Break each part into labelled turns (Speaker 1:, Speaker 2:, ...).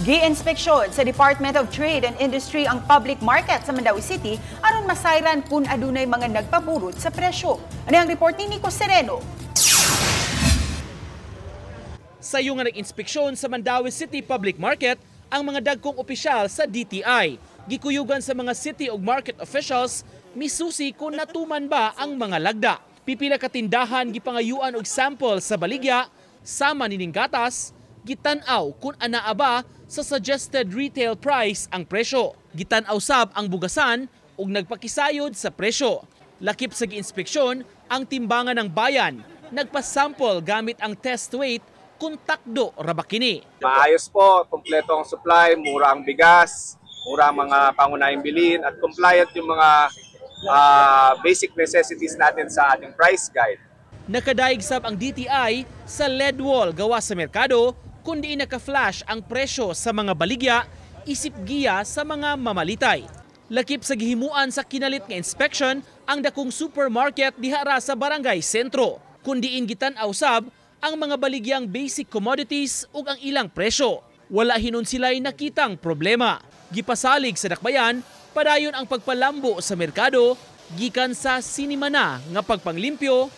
Speaker 1: Gi-inspeksyon sa Department of Trade and Industry ang public market sa Mandaue City aron masayran kung adunay mga nagpaburot sa presyo. Ano ang report ni Nico Sereno?
Speaker 2: Sa iyo nga nag-inspeksyon sa Mandaue City Public Market ang mga dagkong opisyal sa DTI. Gikuyugan sa mga city ug market officials misusi kung natuman ba ang mga lagda. Pipila ka tindahan gipangayuan og sample sa baligya sama nining gatas, gitan-aw kung anaa ba sa suggested retail price ang presyo. Gitan-aw sab ang bugasan ug nagpakisayod sa presyo. Lakip sa giinspeksyon ang timbangan ng bayan, nagpasample gamit ang test weight kung takdo ra ba kini.
Speaker 3: Maayos po, kompleto ang supply, mura ang bigas, mura ang mga pangunahing bilhin at compliant yung mga basic necessities natin sa ating price guide.
Speaker 2: Nakadaig sab ang DTI sa LED wall gawa sa merkado kundi naka-flash ang presyo sa mga baligya isip giya sa mga mamalitay. Lakip sa gihimuan sa kinalit nga inspection ang dakong supermarket dihara sa barangay sentro. Kundi gitan-aw sab ang mga baligyang basic commodities ug ang ilang presyo. Wala hinon sila'y nakitang problema. Gipasalig sa dakbayan, padayon ang pagpalambo sa merkado, gikan sa sinimana nga pagpanglimpyo,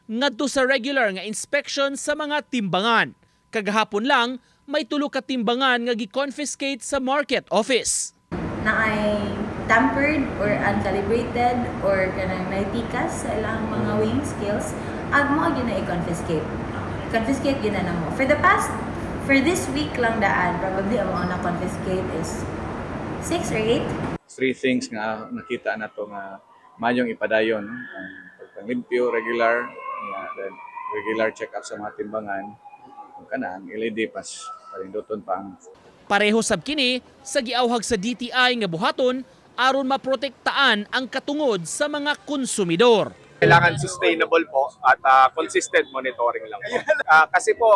Speaker 2: ngadto sa regular nga inspection sa mga timbangan. Kagahapon lang, may tulo ka timbangan nga gi-confiscate sa market office.
Speaker 4: Na ay tampered or uncalibrated or kanang naitikas sa ilang mga weighing scales, agmo gyud na i-confiscate. Confiscate yun na mo. For this week lang daan, probably ang mga na-confiscate is 6 or 8.
Speaker 5: 3 things nga nakita na to nga mayong ipadayon. Ang pagpanglimpyo, regular check-up sa mga timbangan. Kung kana, ang LED pas parinduton pa ang...
Speaker 2: Pareho sab kini sa giawhag sa DTI nga buhaton aron maprotektaan ang katungod sa mga konsumidor.
Speaker 3: Kailangan sustainable po at consistent monitoring lang po. Kasi po,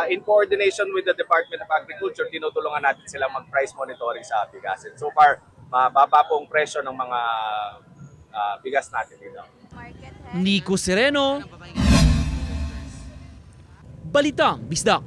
Speaker 3: in coordination with the Department of Agriculture, tinutulungan natin sila mag-price monitoring sa bigas. And so far, mababa po ang presyo ng mga bigas natin dito.
Speaker 2: Nico Sereno, Balitang Bisdak.